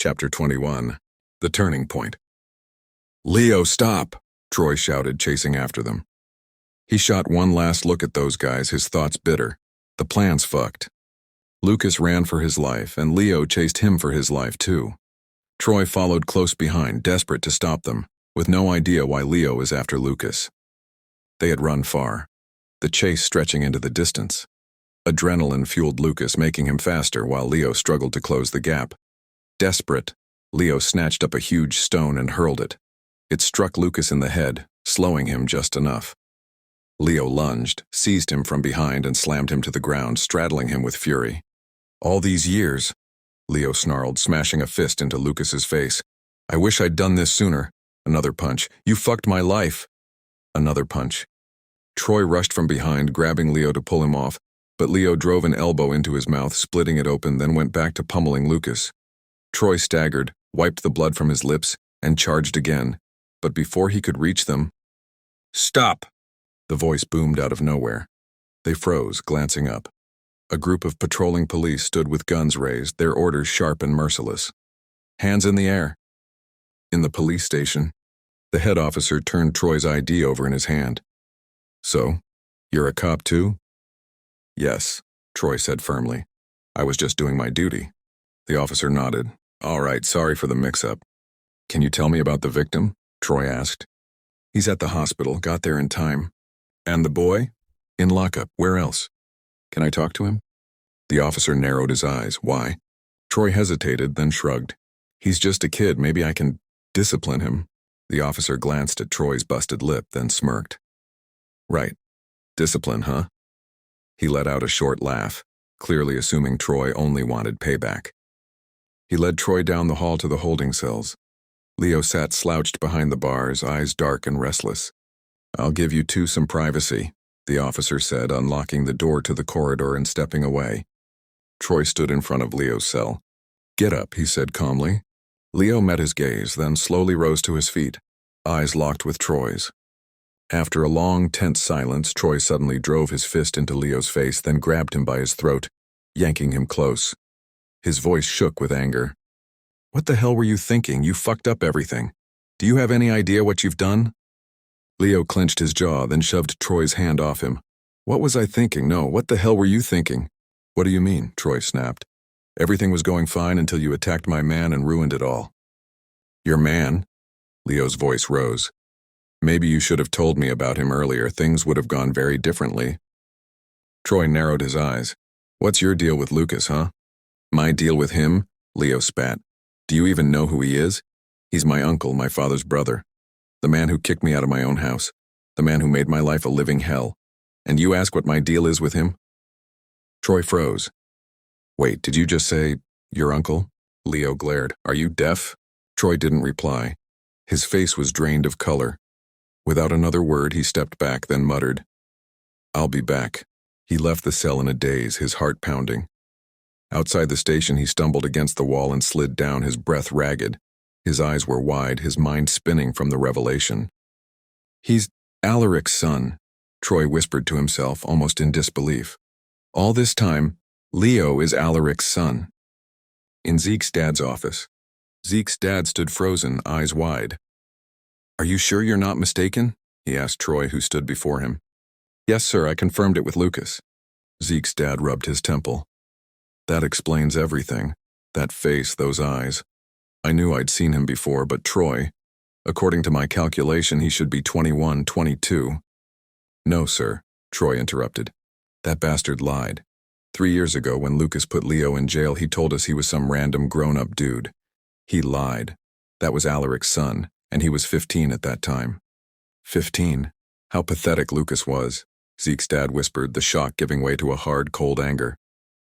Chapter 21. The Turning Point. "Leo, stop!" Troy shouted, chasing after them. He shot one last look at those guys, his thoughts bitter. The plan's fucked. Lucas ran for his life, and Leo chased him for his life too. Troy followed close behind, desperate to stop them, with no idea why Leo was after Lucas. They had run far, the chase stretching into the distance. Adrenaline fueled Lucas, making him faster while Leo struggled to close the gap. Desperate, Leo snatched up a huge stone and hurled it. It struck Lucas in the head, slowing him just enough. Leo lunged, seized him from behind and slammed him to the ground, straddling him with fury. "All these years," Leo snarled, smashing a fist into Lucas's face. "I wish I'd done this sooner." Another punch. "You fucked my life." Another punch. Troy rushed from behind, grabbing Leo to pull him off, but Leo drove an elbow into his mouth, splitting it open, then went back to pummeling Lucas. Troy staggered, wiped the blood from his lips, and charged again, but before he could reach them, "Stop!" The voice boomed out of nowhere. They froze, glancing up. A group of patrolling police stood with guns raised, their orders sharp and merciless. "Hands in the air." In the police station, the head officer turned Troy's ID over in his hand. "So, you're a cop too?" "Yes," Troy said firmly. "I was just doing my duty." The officer nodded. "All right, sorry for the mix-up." "Can you tell me about the victim?" Troy asked. "He's at the hospital, got there in time." "And the boy?" "In lockup. Where else?" "Can I talk to him?" The officer narrowed his eyes. "Why?" Troy hesitated, then shrugged. "He's just a kid. Maybe I can discipline him." The officer glanced at Troy's busted lip, then smirked. "Right. Discipline, huh?" He let out a short laugh, clearly assuming Troy only wanted payback. He led Troy down the hall to the holding cells. Leo sat slouched behind the bars, eyes dark and restless. "I'll give you two some privacy," the officer said, unlocking the door to the corridor and stepping away. Troy stood in front of Leo's cell. "Get up," he said calmly. Leo met his gaze, then slowly rose to his feet, eyes locked with Troy's. After a long, tense silence, Troy suddenly drove his fist into Leo's face, then grabbed him by his throat, yanking him close. His voice shook with anger. "What the hell were you thinking? You fucked up everything. Do you have any idea what you've done?" Leo clenched his jaw, then shoved Troy's hand off him. "What was I thinking? No, what the hell were you thinking?" "What do you mean?" Troy snapped. "Everything was going fine until you attacked my man and ruined it all." "Your man?" Leo's voice rose. "Maybe you should have told me about him earlier. Things would have gone very differently." Troy narrowed his eyes. "What's your deal with Lucas, huh?" "My deal with him?" Leo spat. "Do you even know who he is? He's my uncle, my father's brother. The man who kicked me out of my own house. The man who made my life a living hell. And you ask what my deal is with him?" Troy froze. "Wait, did you just say, your uncle?" Leo glared. "Are you deaf?" Troy didn't reply. His face was drained of color. Without another word, he stepped back, then muttered, "I'll be back." He left the cell in a daze, his heart pounding. Outside the station, he stumbled against the wall and slid down, his breath ragged. His eyes were wide, his mind spinning from the revelation. "He's Alaric's son," Troy whispered to himself, almost in disbelief. "All this time, Leo is Alaric's son." In Zeke's dad's office, Zeke's dad stood frozen, eyes wide. "Are you sure you're not mistaken?" he asked Troy, who stood before him. "Yes, sir, I confirmed it with Lucas." Zeke's dad rubbed his temple. "That explains everything. That face, those eyes. I knew I'd seen him before, but Troy, according to my calculation, he should be 21, 22. "No, sir," Troy interrupted. "That bastard lied. 3 years ago, when Lucas put Leo in jail, he told us he was some random grown-up dude. He lied. That was Alaric's son, and he was 15 at that time." 15. How pathetic Lucas was, Zeke's dad whispered, the shock giving way to a hard, cold anger.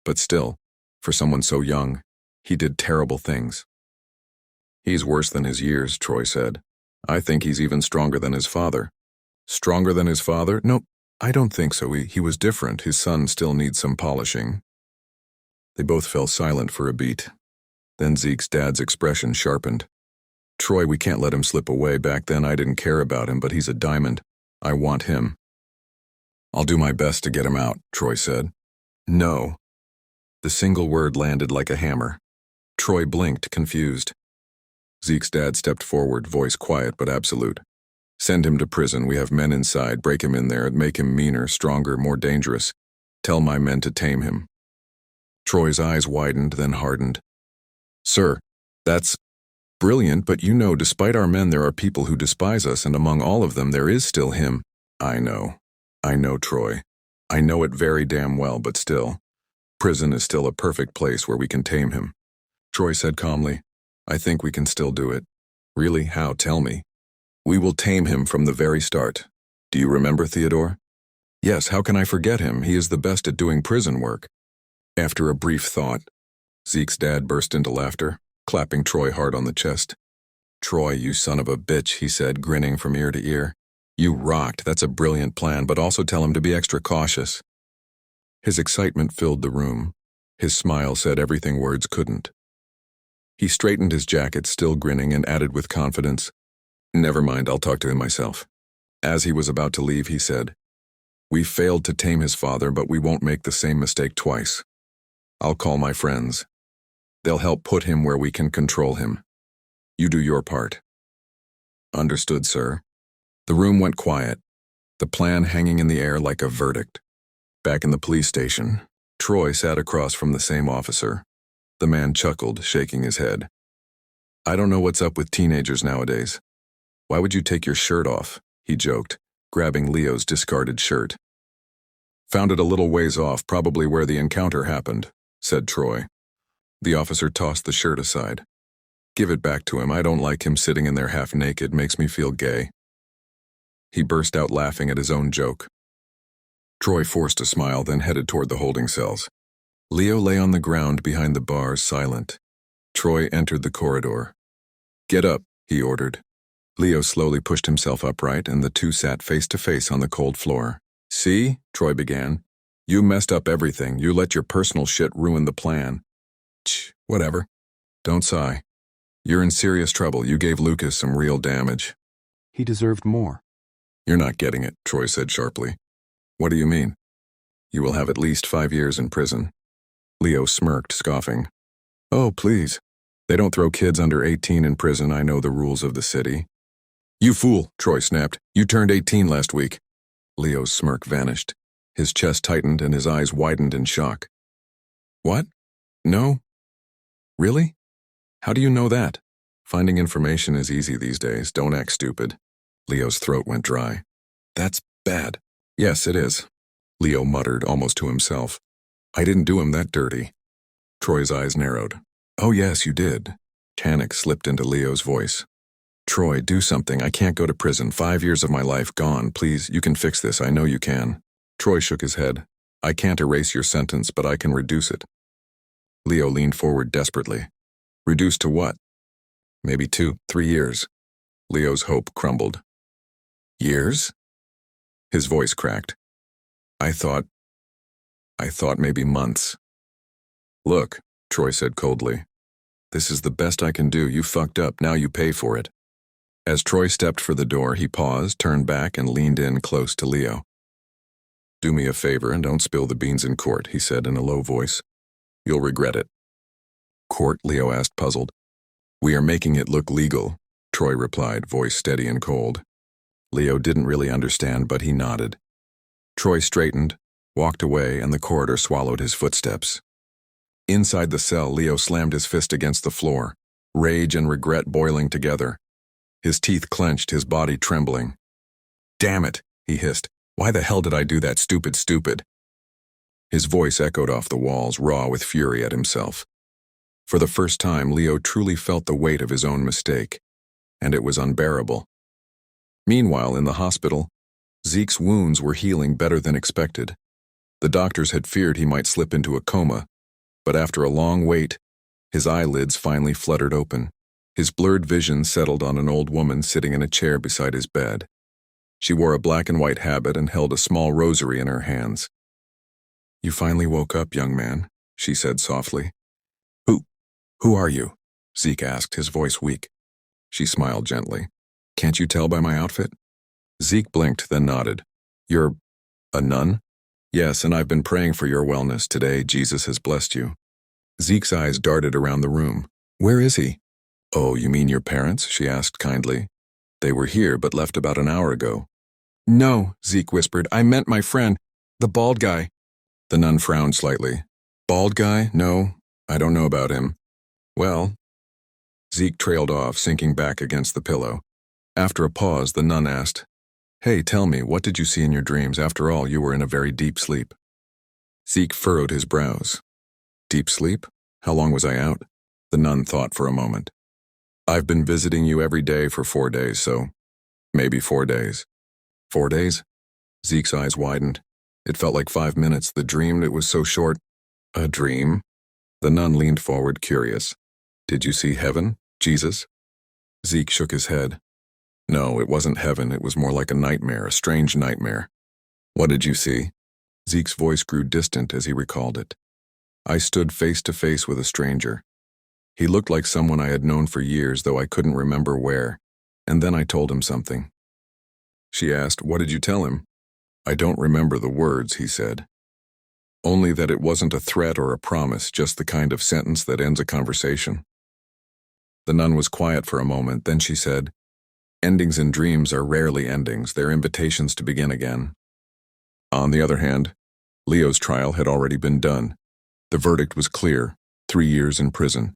But still, for someone so young, he did terrible things. "He's worse than his years," Troy said. "I think he's even stronger than his father." "Stronger than his father? Nope, I don't think so. He was different. His son still needs some polishing." They both fell silent for a beat. Then Zeke's dad's expression sharpened. "Troy, we can't let him slip away. Back then I didn't care about him, but he's a diamond. I want him." "I'll do my best to get him out," Troy said. "No." The single word landed like a hammer. Troy blinked, confused. Zeke's dad stepped forward, voice quiet but absolute. Send him to prison. We have men inside. Break him in there and make him meaner, stronger, more dangerous. Tell my men to tame him. Troy's eyes widened, then hardened. Sir, that's brilliant, but you know, despite our men, there are people who despise us, and among all of them, there is still him. I know, Troy. I know it very damn well, but still. Prison is still a perfect place where we can tame him. Troy said calmly, I think we can still do it. Really? How? Tell me. We will tame him from the very start. Do you remember Theodore? Yes, how can I forget him? He is the best at doing prison work. After a brief thought, Zeke's dad burst into laughter, clapping Troy hard on the chest. Troy, you son of a bitch, he said, grinning from ear to ear. You rocked. That's a brilliant plan, but also tell him to be extra cautious. His excitement filled the room. His smile said everything words couldn't. He straightened his jacket, still grinning, and added with confidence, Never mind, I'll talk to him myself. As he was about to leave, he said, We failed to tame his father, but we won't make the same mistake twice. I'll call my friends. They'll help put him where we can control him. You do your part. Understood, sir. The room went quiet, the plan hanging in the air like a verdict. Back in the police station, Troy sat across from the same officer. The man chuckled, shaking his head. I don't know what's up with teenagers nowadays. Why would you take your shirt off? He joked, grabbing Leo's discarded shirt. Found it a little ways off, probably where the encounter happened, said Troy. The officer tossed the shirt aside. Give it back to him. I don't like him sitting in there half naked, makes me feel gay. He burst out laughing at his own joke. Troy forced a smile, then headed toward the holding cells. Leo lay on the ground behind the bars, silent. Troy entered the corridor. Get up, he ordered. Leo slowly pushed himself upright, and the two sat face to face on the cold floor. See, Troy began. You messed up everything. You let your personal shit ruin the plan. Whatever. Don't sigh. You're in serious trouble. You gave Lucas some real damage. He deserved more. You're not getting it, Troy said sharply. What do you mean? You will have at least 5 years in prison. Leo smirked, scoffing. Oh, please. They don't throw kids under 18 in prison. I know the rules of the city. You fool, Troy snapped. You turned 18 last week. Leo's smirk vanished. His chest tightened and his eyes widened in shock. What? No? Really? How do you know that? Finding information is easy these days. Don't act stupid. Leo's throat went dry. That's bad. Yes, it is. Leo muttered, almost to himself. I didn't do him that dirty. Troy's eyes narrowed. Oh yes, you did. Panic slipped into Leo's voice. Troy, do something. I can't go to prison. 5 years of my life gone. Please, you can fix this. I know you can. Troy shook his head. I can't erase your sentence, but I can reduce it. Leo leaned forward desperately. Reduce to what? Maybe 2, 3 years. Leo's hope crumbled. Years? His voice cracked. I thought maybe months. Look, Troy said coldly. This is the best I can do. You fucked up. Now you pay for it. As Troy stepped for the door, he paused, turned back, and leaned in close to Leo. Do me a favor and don't spill the beans in court, he said in a low voice. You'll regret it. Court? Leo asked, puzzled. We are making it look legal, Troy replied, voice steady and cold. Leo didn't really understand, but he nodded. Troy straightened, walked away, and the corridor swallowed his footsteps. Inside the cell, Leo slammed his fist against the floor, rage and regret boiling together. His teeth clenched, his body trembling. Damn it, he hissed. Why the hell did I do that, stupid? His voice echoed off the walls, raw with fury at himself. For the first time, Leo truly felt the weight of his own mistake, and it was unbearable. Meanwhile, in the hospital, Zeke's wounds were healing better than expected. The doctors had feared he might slip into a coma, but after a long wait, his eyelids finally fluttered open. His blurred vision settled on an old woman sitting in a chair beside his bed. She wore a black and white habit and held a small rosary in her hands. You finally woke up, young man, she said softly. Who are you? Zeke asked, his voice weak. She smiled gently. Can't you tell by my outfit? Zeke blinked, then nodded. You're a nun? Yes, and I've been praying for your wellness today. Jesus has blessed you. Zeke's eyes darted around the room. Where is he? Oh, you mean your parents? She asked kindly. They were here but left about an hour ago. No, Zeke whispered. I meant my friend, the bald guy. The nun frowned slightly. Bald guy? No, I don't know about him. Well, Zeke trailed off, sinking back against the pillow. After a pause, the nun asked, Hey, tell me, what did you see in your dreams? After all, you were in a very deep sleep. Zeke furrowed his brows. Deep sleep? How long was I out? The nun thought for a moment. I've been visiting you every day for 4 days, so maybe 4 days. 4 days? Zeke's eyes widened. It felt like 5 minutes. The dream, it was so short. A dream? The nun leaned forward, curious. Did you see heaven? Jesus? Zeke shook his head. No, it wasn't heaven. It was more like a nightmare, a strange nightmare. What did you see? Zeke's voice grew distant as he recalled it. I stood face to face with a stranger. He looked like someone I had known for years, though I couldn't remember where. And then I told him something. She asked, What did you tell him? I don't remember the words, he said. Only that it wasn't a threat or a promise, just the kind of sentence that ends a conversation. The nun was quiet for a moment, then she said, Endings in dreams are rarely endings, they're invitations to begin again. On the other hand, Leo's trial had already been done. The verdict was clear, 3 years in prison.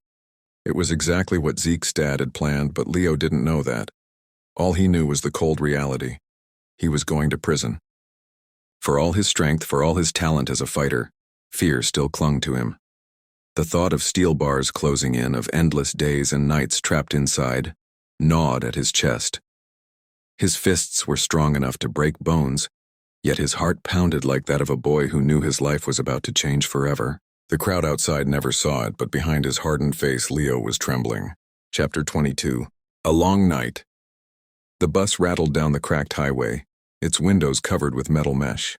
It was exactly what Zeke's dad had planned, but Leo didn't know that. All he knew was the cold reality. He was going to prison. For all his strength, for all his talent as a fighter, fear still clung to him. The thought of steel bars closing in, of endless days and nights trapped inside, gnawed at his chest. His fists were strong enough to break bones, yet his heart pounded like that of a boy who knew his life was about to change forever. The crowd outside never saw it, but behind his hardened face, Leo was trembling. Chapter 22. A long night. The bus rattled down the cracked highway, its windows covered with metal mesh.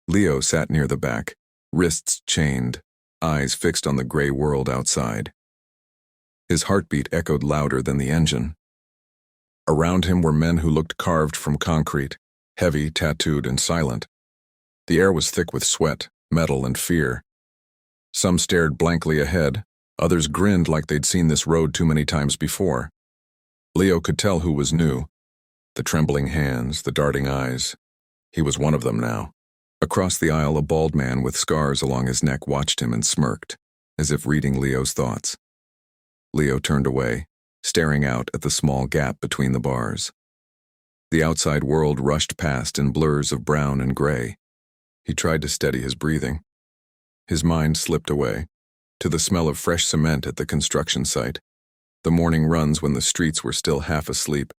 Leo sat near the back, wrists chained, eyes fixed on the gray world outside. His heartbeat echoed louder than the engine. Around him were men who looked carved from concrete, heavy, tattooed, and silent. The air was thick with sweat, metal, and fear. Some stared blankly ahead, others grinned like they'd seen this road too many times before. Leo could tell who was new. The trembling hands, the darting eyes. He was one of them now. Across the aisle, a bald man with scars along his neck watched him and smirked, as if reading Leo's thoughts. Leo turned away, staring out at the small gap between the bars. The outside world rushed past in blurs of brown and gray. He tried to steady his breathing. His mind slipped away, to the smell of fresh cement at the construction site, the morning runs when the streets were still half asleep,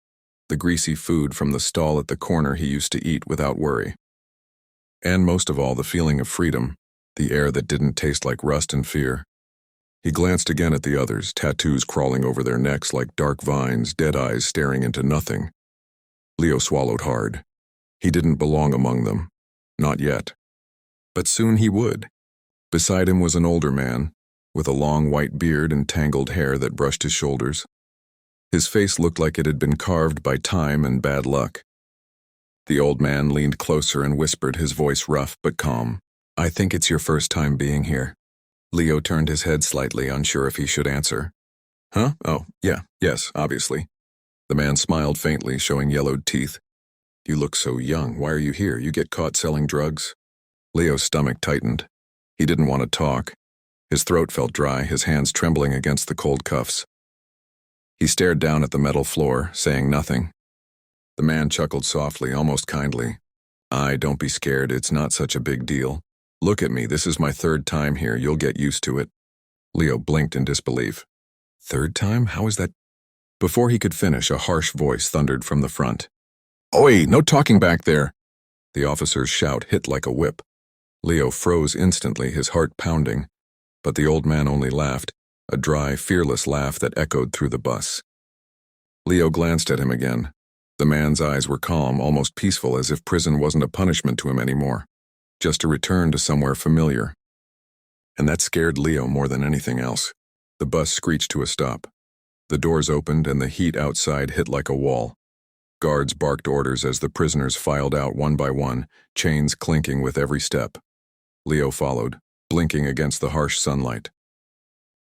the greasy food from the stall at the corner he used to eat without worry. And most of all, the feeling of freedom, the air that didn't taste like rust and fear. He glanced again at the others, tattoos crawling over their necks like dark vines, dead eyes staring into nothing. Leo swallowed hard. He didn't belong among them. Not yet. But soon he would. Beside him was an older man, with a long white beard and tangled hair that brushed his shoulders. His face looked like it had been carved by time and bad luck. The old man leaned closer and whispered, his voice rough but calm. I think it's your first time being here. Leo turned his head slightly, unsure if he should answer. Huh? Oh, yes, obviously. The man smiled faintly, showing yellowed teeth. You look so young. Why are you here? You get caught selling drugs? Leo's stomach tightened. He didn't want to talk. His throat felt dry, his hands trembling against the cold cuffs. He stared down at the metal floor, saying nothing. The man chuckled softly, almost kindly. Don't be scared, it's not such a big deal. Look at me, this is my 3rd time here, you'll get used to it. Leo blinked in disbelief. 3rd time? How is that? Before he could finish, a harsh voice thundered from the front. Oi, no talking back there! The officer's shout hit like a whip. Leo froze instantly, his heart pounding. But the old man only laughed, a dry, fearless laugh that echoed through the bus. Leo glanced at him again. The man's eyes were calm, almost peaceful, as if prison wasn't a punishment to him anymore, just a return to somewhere familiar. And that scared Leo more than anything else. The bus screeched to a stop. The doors opened and the heat outside hit like a wall. Guards barked orders as the prisoners filed out one by one, chains clinking with every step. Leo followed, blinking against the harsh sunlight.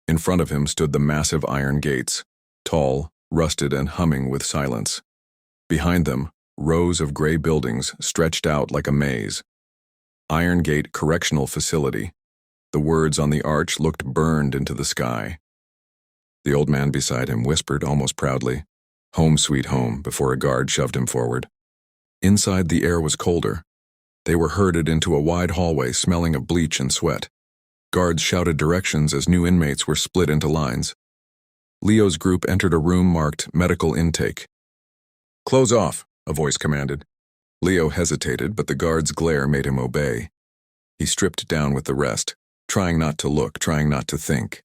In front of him stood the massive iron gates, tall, rusted, and humming with silence. Behind them, rows of gray buildings stretched out like a maze. Iron Gate Correctional Facility. The words on the arch looked burned into the sky. The old man beside him whispered almost proudly, "Home sweet home," before a guard shoved him forward. Inside, the air was colder. They were herded into a wide hallway smelling of bleach and sweat. Guards shouted directions as new inmates were split into lines. Leo's group entered a room marked Medical Intake. "Close off," a voice commanded. Leo hesitated, but the guard's glare made him obey. He stripped down with the rest, trying not to look, trying not to think.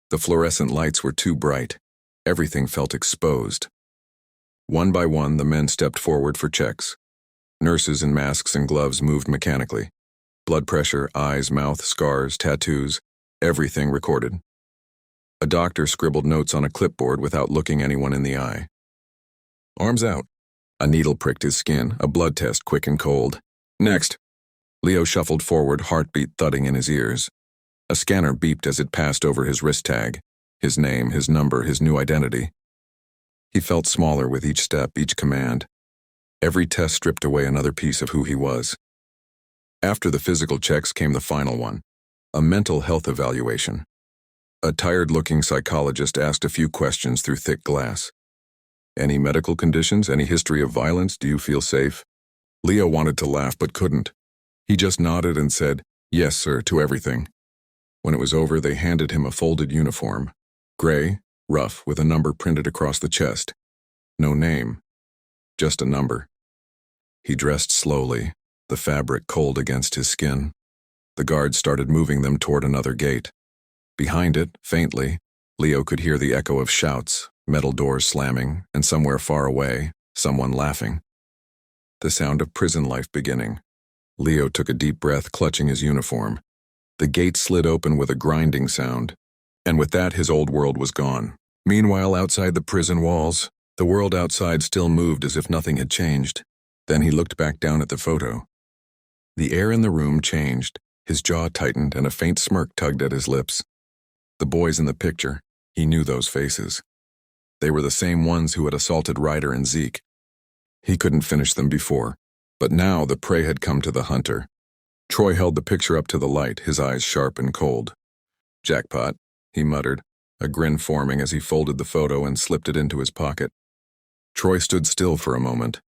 The fluorescent lights were too bright. Everything felt exposed. One by one, the men stepped forward for checks. Nurses in masks and gloves moved mechanically. Blood pressure, eyes, mouth, scars, tattoos, everything recorded. A doctor scribbled notes on a clipboard without looking anyone in the eye. "Arms out." A needle pricked his skin, a blood test quick and cold. "Next." Leo shuffled forward, heartbeat thudding in his ears. A scanner beeped as it passed over his wrist tag, his name, his number, his new identity. He felt smaller with each step, each command. Every test stripped away another piece of who he was. After the physical checks came the final one, a mental health evaluation. A tired-looking psychologist asked a few questions through thick glass. "Any medical conditions? Any history of violence? Do you feel safe?" Leo wanted to laugh but couldn't. He just nodded and said, "Yes, sir," to everything. When it was over, they handed him a folded uniform. Gray, rough, with a number printed across the chest. No name, just a number. He dressed slowly, the fabric cold against his skin. The guards started moving them toward another gate. Behind it, faintly, Leo could hear the echo of shouts, metal doors slamming, and somewhere far away, someone laughing. The sound of prison life beginning. Leo took a deep breath, clutching his uniform. The gate slid open with a grinding sound, and with that his old world was gone. Meanwhile, outside the prison walls, the world outside still moved as if nothing had changed. Then he looked back down at the photo. The air in the room changed, his jaw tightened, and a faint smirk tugged at his lips. The boys in the picture, he knew those faces. They were the same ones who had assaulted Ryder and Zeke. He couldn't finish them before, but now the prey had come to the hunter. Troy held the picture up to the light, his eyes sharp and cold. "Jackpot," he muttered, a grin forming as he folded the photo and slipped it into his pocket. Troy stood still for a moment,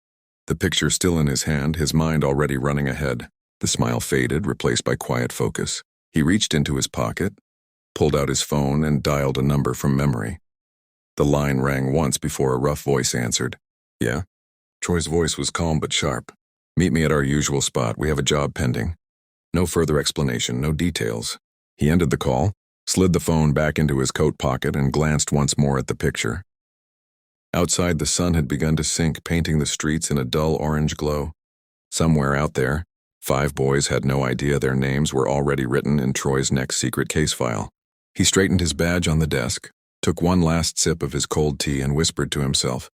the picture still in his hand, his mind already running ahead. The smile faded, replaced by quiet focus. He reached into his pocket, pulled out his phone, and dialed a number from memory. The line rang once before a rough voice answered. "Yeah?" Troy's voice was calm but sharp. "Meet me at our usual spot. We have a job pending." No further explanation, no details. He ended the call, slid the phone back into his coat pocket, and glanced once more at the picture. Outside, the sun had begun to sink, painting the streets in a dull orange glow. Somewhere out there, 5 boys had no idea their names were already written in Troy's next secret case file. He straightened his badge on the desk, took one last sip of his cold tea, and whispered to himself,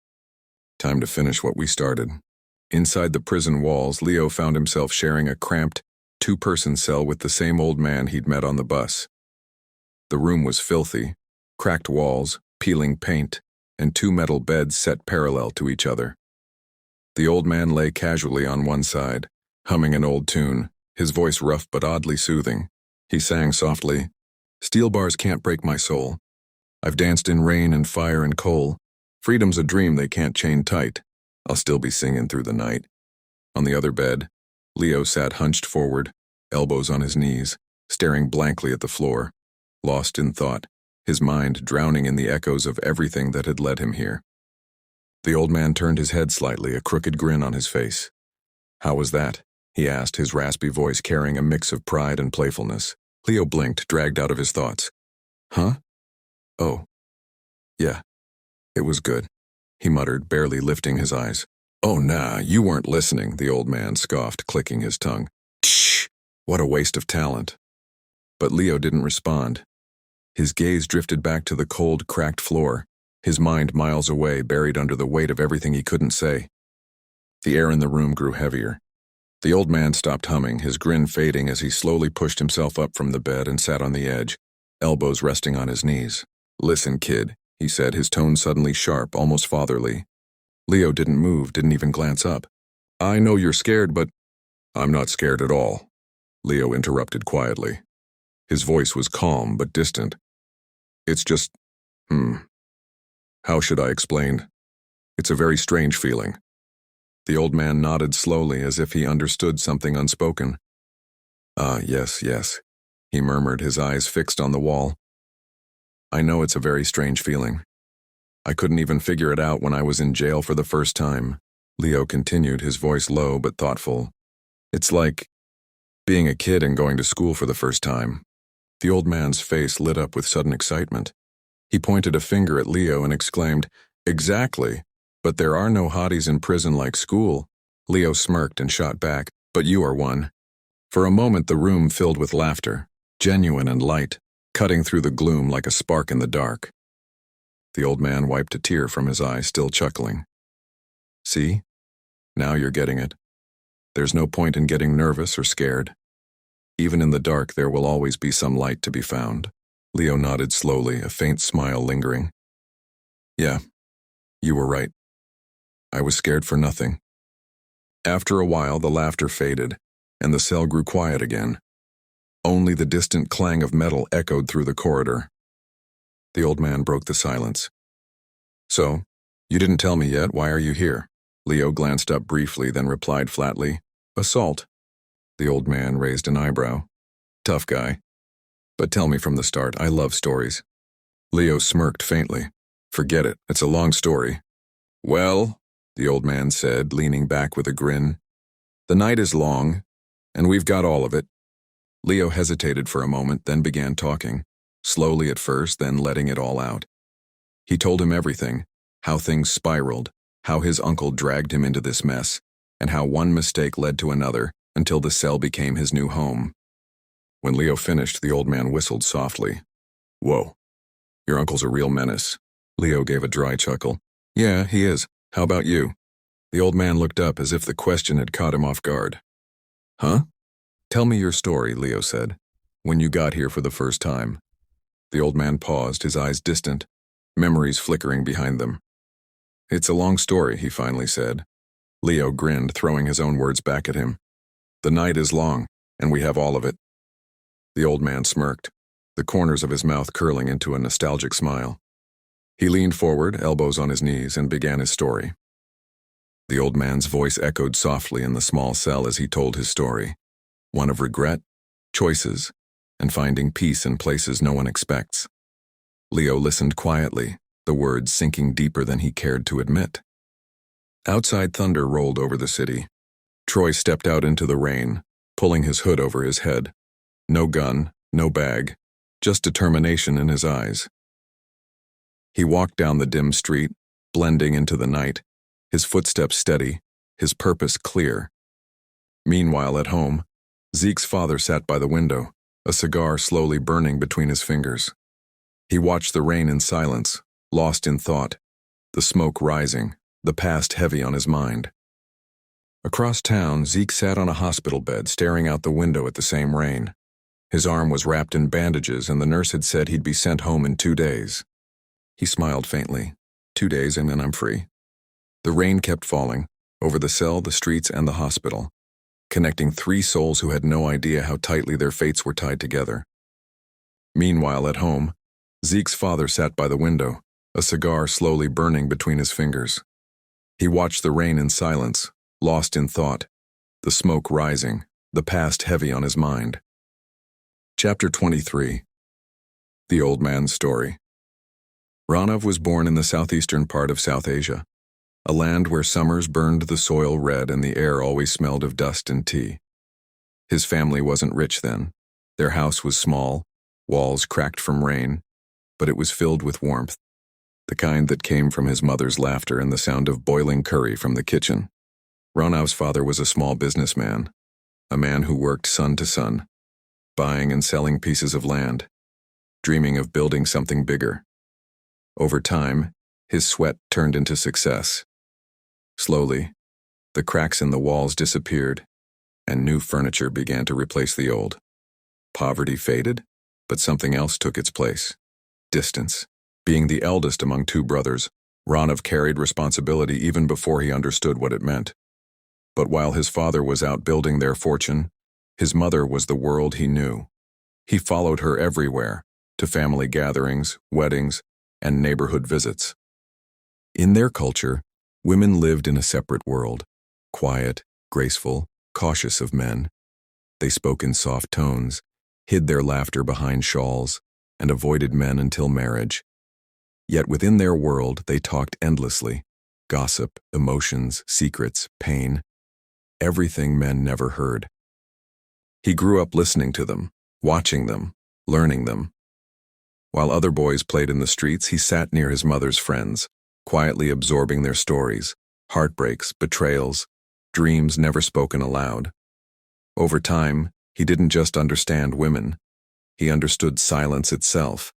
"Time to finish what we started." Inside the prison walls, Leo found himself sharing a cramped, 2-person cell with the same old man he'd met on the bus. The room was filthy, cracked walls, peeling paint, and 2 metal beds set parallel to each other. The old man lay casually on one side, humming an old tune, his voice rough but oddly soothing. He sang softly, "Steel bars can't break my soul. I've danced in rain and fire and coal. Freedom's a dream they can't chain tight. I'll still be singing through the night." On the other bed, Leo sat hunched forward, elbows on his knees, staring blankly at the floor, lost in thought, his mind drowning in the echoes of everything that had led him here. The old man turned his head slightly, a crooked grin on his face. "How was that?" he asked, his raspy voice carrying a mix of pride and playfulness. Leo blinked, dragged out of his thoughts. "Huh? Oh. Yeah. It was good," he muttered, barely lifting his eyes. "Oh, nah, you weren't listening," the old man scoffed, clicking his tongue. "Tsh! What a waste of talent." But Leo didn't respond. His gaze drifted back to the cold, cracked floor, his mind miles away, buried under the weight of everything he couldn't say. The air in the room grew heavier. The old man stopped humming, his grin fading as he slowly pushed himself up from the bed and sat on the edge, elbows resting on his knees. "Listen, kid," he said, his tone suddenly sharp, almost fatherly. Leo didn't move, didn't even glance up. "I know you're scared, but—" "I'm not scared at all," Leo interrupted quietly. His voice was calm but distant. "It's just, how should I explain? It's a very strange feeling." The old man nodded slowly as if he understood something unspoken. "Ah, yes, yes," he murmured, his eyes fixed on the wall. "I know it's a very strange feeling. I couldn't even figure it out when I was in jail for the first time," Leo continued, his voice low but thoughtful. "It's like being a kid and going to school for the first time." The old man's face lit up with sudden excitement. He pointed a finger at Leo and exclaimed, "Exactly, but there are no hotties in prison like school." Leo smirked and shot back, "But you are one." For a moment the room filled with laughter, genuine and light, cutting through the gloom like a spark in the dark. The old man wiped a tear from his eye, still chuckling. "See? Now you're getting it. There's no point in getting nervous or scared. Even in the dark there will always be some light to be found." Leo nodded slowly, a faint smile lingering. "Yeah, you were right. I was scared for nothing." After a while the laughter faded, and the cell grew quiet again. Only the distant clang of metal echoed through the corridor. The old man broke the silence. "So, you didn't tell me yet, why are you here?" Leo glanced up briefly, then replied flatly, "Assault." The old man raised an eyebrow. "Tough guy. But tell me from the start, I love stories." Leo smirked faintly. "Forget it, it's a long story." "Well," the old man said, leaning back with a grin, "the night is long, and we've got all of it." Leo hesitated for a moment, then began talking, slowly at first, then letting it all out. He told him everything, how things spiraled, how his uncle dragged him into this mess, and how one mistake led to another until the cell became his new home. When Leo finished, the old man whistled softly. "Whoa, your uncle's a real menace." Leo gave a dry chuckle. "Yeah, he is. How about you?" The old man looked up as if the question had caught him off guard. "Huh?" "Tell me your story," Leo said, "when you got here for the first time." The old man paused, his eyes distant, memories flickering behind them. "It's a long story," he finally said. Leo grinned, throwing his own words back at him. "The night is long, and we have all of it." The old man smirked, the corners of his mouth curling into a nostalgic smile. He leaned forward, elbows on his knees, and began his story. The old man's voice echoed softly in the small cell as he told his story, one of regret, choices, and finding peace in places no one expects. Leo listened quietly, the words sinking deeper than he cared to admit. Outside, thunder rolled over the city. Troy stepped out into the rain, pulling his hood over his head. No gun, no bag, just determination in his eyes. He walked down the dim street, blending into the night, his footsteps steady, his purpose clear. Meanwhile, at home, Zeke's father sat by the window, a cigar slowly burning between his fingers. He watched the rain in silence, lost in thought, the smoke rising, the past heavy on his mind. Across town, Zeke sat on a hospital bed, staring out the window at the same rain. His arm was wrapped in bandages, and the nurse had said he'd be sent home in 2 days. He smiled faintly. 2 days, and then I'm free. The rain kept falling, over the cell, the streets, and the hospital, connecting 3 souls who had no idea how tightly their fates were tied together. Meanwhile, at home, Zeke's father sat by the window, a cigar slowly burning between his fingers. He watched the rain in silence, lost in thought, the smoke rising, the past heavy on his mind. Chapter 23. The Old Man's Story. Ranav was born in the southeastern part of South Asia, a land where summers burned the soil red and the air always smelled of dust and tea. His family wasn't rich then. Their house was small, walls cracked from rain, but it was filled with warmth, the kind that came from his mother's laughter and the sound of boiling curry from the kitchen. Ranav's father was a small businessman, a man who worked sun to sun, buying and selling pieces of land, dreaming of building something bigger. Over time, his sweat turned into success. Slowly, the cracks in the walls disappeared, and new furniture began to replace the old. Poverty faded, But something else took its place. Distance. Being the eldest among two brothers, Ranov carried responsibility even before he understood what it meant. But while his father was out building their fortune, his mother was the world he knew. He followed her everywhere, to family gatherings, weddings, and neighborhood visits. In their culture, women lived in a separate world, quiet, graceful, cautious of men. They spoke in soft tones, hid their laughter behind shawls, and avoided men until marriage. Yet within their world, they talked endlessly. Gossip, emotions, secrets, pain. Everything men never heard. He grew up listening to them, watching them, learning them. While other boys played in the streets, he sat near his mother's friends, quietly absorbing their stories, heartbreaks, betrayals, dreams never spoken aloud. Over time, he didn't just understand women. He understood silence itself.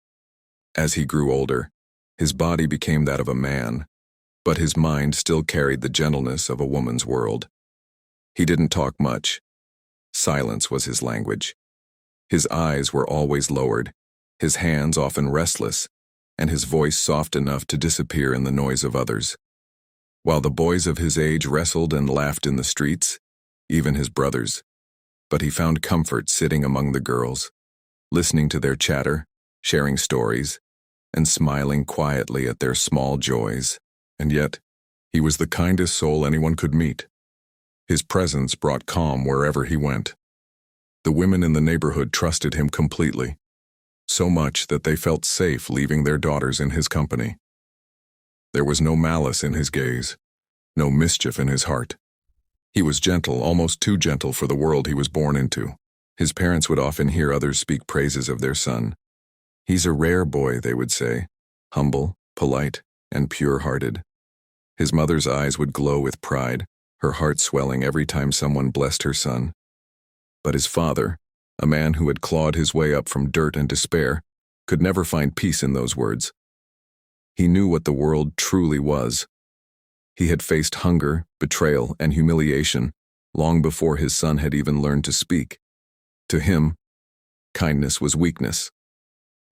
As he grew older, his body became that of a man, but his mind still carried the gentleness of a woman's world. He didn't talk much. Silence was his language. His eyes were always lowered, his hands often restless, and his voice soft enough to disappear in the noise of others. While the boys of his age wrestled and laughed in the streets, even his brothers, but he found comfort sitting among the girls, listening to their chatter, sharing stories, and smiling quietly at their small joys. And yet, he was the kindest soul anyone could meet. His presence brought calm wherever he went. The women in the neighborhood trusted him completely, so much that they felt safe leaving their daughters in his company. There was no malice in his gaze, no mischief in his heart. He was gentle, almost too gentle for the world he was born into. His parents would often hear others speak praises of their son. "He's a rare boy," they would say, humble, polite, and pure-hearted. His mother's eyes would glow with pride, her heart swelling every time someone blessed her son. But his father, a man who had clawed his way up from dirt and despair, could never find peace in those words. He knew what the world truly was. He had faced hunger, betrayal, and humiliation long before his son had even learned to speak. To him, kindness was weakness.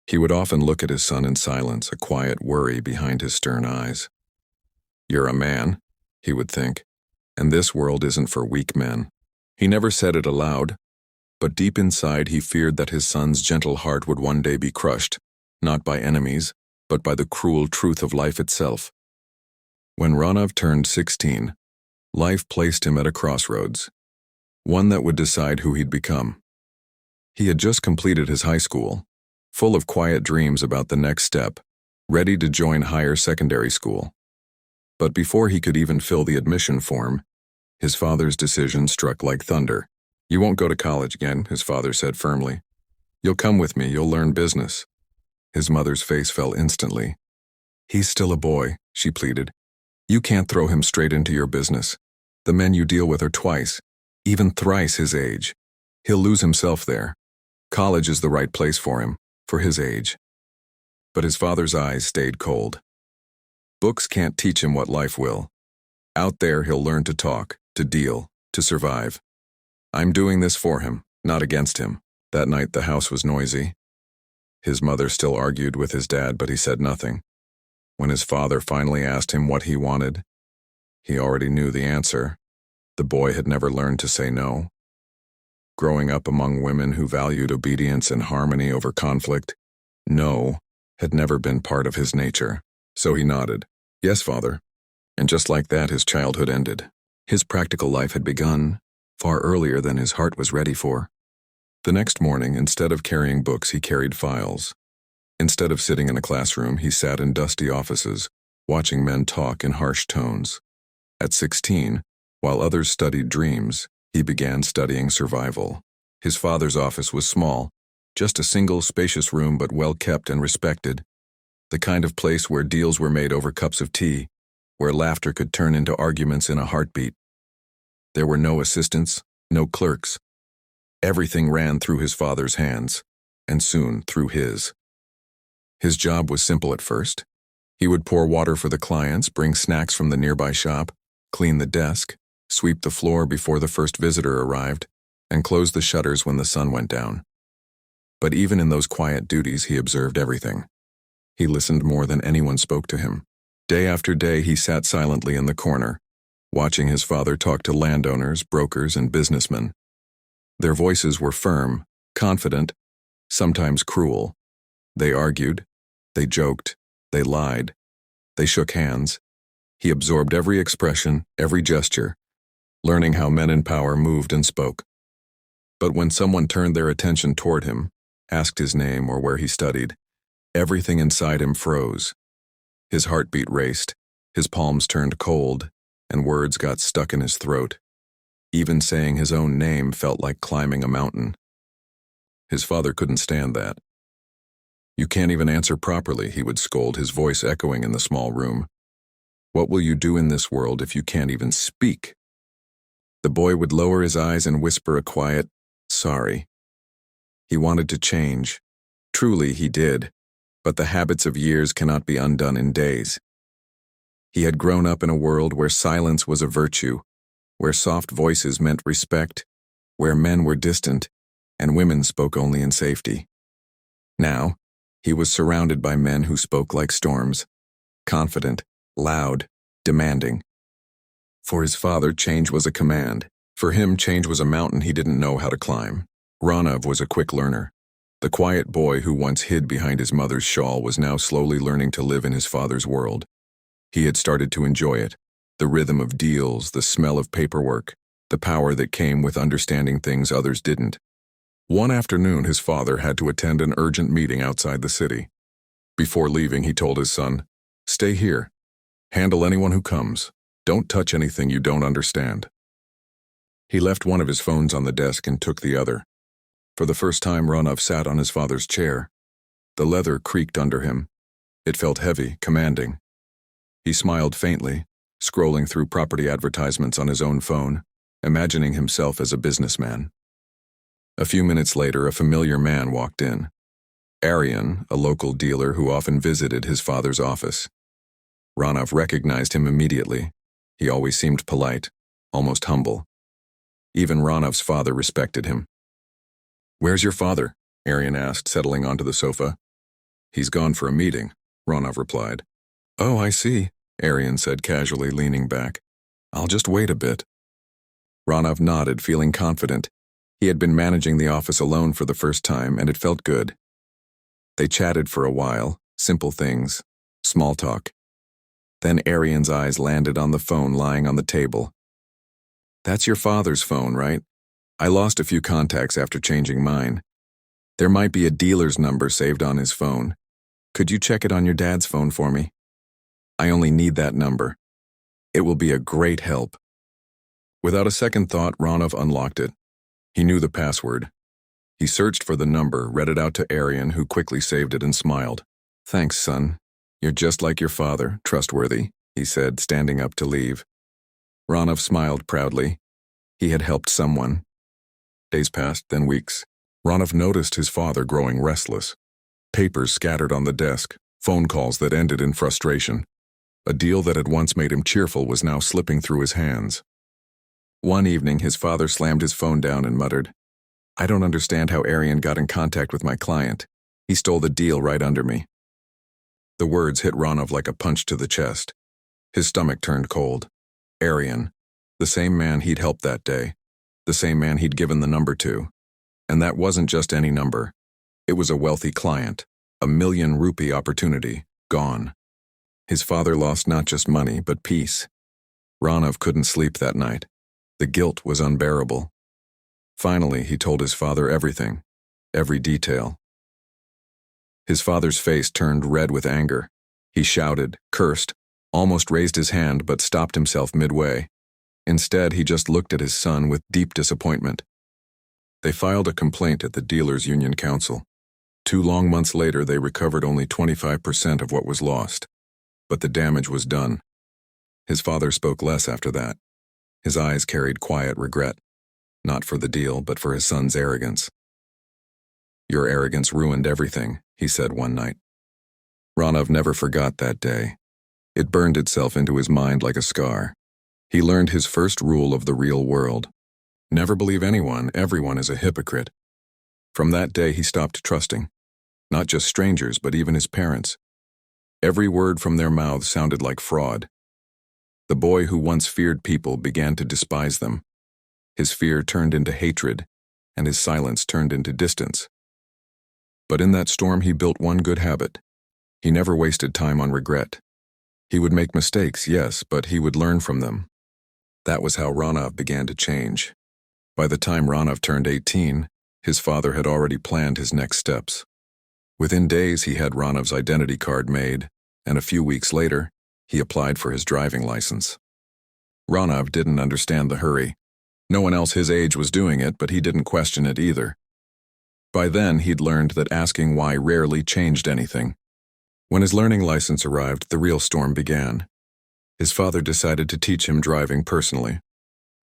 He would often look at his son in silence, a quiet worry behind his stern eyes. "You're a man," he would think, "and this world isn't for weak men." He never said it aloud, but deep inside he feared that his son's gentle heart would one day be crushed, not by enemies, but by the cruel truth of life itself. When Ranov turned 16, life placed him at a crossroads, one that would decide who he'd become. He had just completed his high school, full of quiet dreams about the next step, ready to join higher secondary school. But before he could even fill the admission form, his father's decision struck like thunder. "You won't go to college again," his father said firmly. "You'll come with me, you'll learn business." His mother's face fell instantly. "He's still a boy," she pleaded. "You can't throw him straight into your business. The men you deal with are twice, even thrice his age. He'll lose himself there. College is the right place for him, for his age." But his father's eyes stayed cold. "Books can't teach him what life will. Out there he'll learn to talk, to deal, to survive. I'm doing this for him, not against him." That night the house was noisy. His mother still argued with his dad, but he said nothing. When his father finally asked him what he wanted, he already knew the answer. The boy had never learned to say no. Growing up among women who valued obedience and harmony over conflict, no had never been part of his nature. So he nodded. "Yes, father." And just like that, his childhood ended. His practical life had begun, far earlier than his heart was ready for. The next morning, instead of carrying books, he carried files. Instead of sitting in a classroom, he sat in dusty offices, watching men talk in harsh tones. At 16, while others studied dreams, he began studying survival. His father's office was small, just a single spacious room but well kept and respected. The kind of place where deals were made over cups of tea, where laughter could turn into arguments in a heartbeat. There were no assistants, no clerks. Everything ran through his father's hands, and soon through his. His job was simple at first. He would pour water for the clients, bring snacks from the nearby shop, clean the desk, sweep the floor before the first visitor arrived, and close the shutters when the sun went down. But even in those quiet duties, he observed everything. He listened more than anyone spoke to him. Day after day, he sat silently in the corner, watching his father talk to landowners, brokers, and businessmen. Their voices were firm, confident, sometimes cruel. They argued, they joked, they lied, they shook hands. He absorbed every expression, every gesture, learning how men in power moved and spoke. But when someone turned their attention toward him, asked his name or where he studied, everything inside him froze. His heartbeat raced, his palms turned cold, and words got stuck in his throat. Even saying his own name felt like climbing a mountain. His father couldn't stand that. "You can't even answer properly," he would scold, his voice echoing in the small room. "What will you do in this world if you can't even speak?" The boy would lower his eyes and whisper a quiet, "Sorry." He wanted to change. Truly, he did. But the habits of years cannot be undone in days. He had grown up in a world where silence was a virtue, where soft voices meant respect, where men were distant, and women spoke only in safety. Now, he was surrounded by men who spoke like storms, confident, loud, demanding. For his father, change was a command. For him, change was a mountain he didn't know how to climb. Ranov was a quick learner. The quiet boy who once hid behind his mother's shawl was now slowly learning to live in his father's world. He had started to enjoy it, the rhythm of deals, the smell of paperwork, the power that came with understanding things others didn't. One afternoon, his father had to attend an urgent meeting outside the city. Before leaving, he told his son, "Stay here. Handle anyone who comes. Don't touch anything you don't understand." He left one of his phones on the desk and took the other. For the first time, Ranov sat on his father's chair. The leather creaked under him. It felt heavy, commanding. He smiled faintly, scrolling through property advertisements on his own phone, imagining himself as a businessman. A few minutes later, a familiar man walked in. Arian, a local dealer who often visited his father's office. Ranov recognized him immediately. He always seemed polite, almost humble. Even Ranov's father respected him. "Where's your father?" Arian asked, settling onto the sofa. "He's gone for a meeting," Ranov replied. "Oh, I see," Arian said casually, leaning back. "I'll just wait a bit." Ranov nodded, feeling confident. He had been managing the office alone for the first time, and it felt good. They chatted for a while, simple things, small talk. Then Arian's eyes landed on the phone lying on the table. "That's your father's phone, right? I lost a few contacts after changing mine. There might be a dealer's number saved on his phone. Could you check it on your dad's phone for me? I only need that number. It will be a great help." Without a second thought, Ranov unlocked it. He knew the password. He searched for the number, read it out to Arian, who quickly saved it and smiled. "Thanks, son. You're just like your father, trustworthy," he said, standing up to leave. Ranov smiled proudly. He had helped someone. Days passed, then weeks. Ranov noticed his father growing restless. Papers scattered on the desk, phone calls that ended in frustration. A deal that had once made him cheerful was now slipping through his hands. One evening, his father slammed his phone down and muttered, "I don't understand how Arian got in contact with my client. He stole the deal right under me." The words hit Ranov like a punch to the chest. His stomach turned cold. Arian, the same man he'd helped that day, the same man he'd given the number to. And that wasn't just any number. It was a wealthy client, a million-rupee opportunity, gone. His father lost not just money, but peace. Ranov couldn't sleep that night. The guilt was unbearable. Finally, he told his father everything, every detail. His father's face turned red with anger. He shouted, cursed, almost raised his hand but stopped himself midway. Instead, he just looked at his son with deep disappointment. They filed a complaint at the Dealers Union Council. 2 long months later, they recovered only 25% of what was lost. But the damage was done. His father spoke less after that. His eyes carried quiet regret, not for the deal, but for his son's arrogance. "Your arrogance ruined everything," he said one night. Ranov never forgot that day. It burned itself into his mind like a scar. He learned his first rule of the real world. Never believe anyone, everyone is a hypocrite. From that day, he stopped trusting. Not just strangers, but even his parents. Every word from their mouths sounded like fraud. The boy who once feared people began to despise them. His fear turned into hatred, and his silence turned into distance. But in that storm, he built one good habit. He never wasted time on regret. He would make mistakes, yes, but he would learn from them. That was how Ranav began to change. By the time Ranav turned 18, his father had already planned his next steps. Within days, he had Ranav's identity card made, and a few weeks later, he applied for his driving license. Ranav didn't understand the hurry. No one else his age was doing it, but he didn't question it either. By then, he'd learned that asking why rarely changed anything. When his learning license arrived, the real storm began. His father decided to teach him driving personally.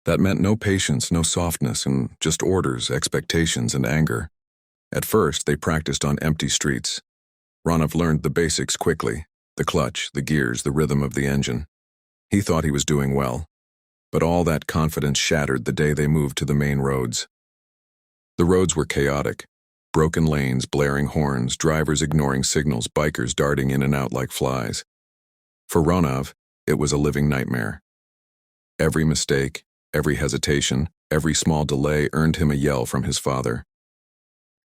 That meant no patience, no softness, and just orders, expectations, and anger. At first, they practiced on empty streets. Ranav learned the basics quickly: the clutch, the gears, the rhythm of the engine. He thought he was doing well, but all that confidence shattered the day they moved to the main roads. The roads were chaotic. Broken lanes, blaring horns, drivers ignoring signals, bikers darting in and out like flies. For Ranav, it was a living nightmare. Every mistake, every hesitation, every small delay earned him a yell from his father.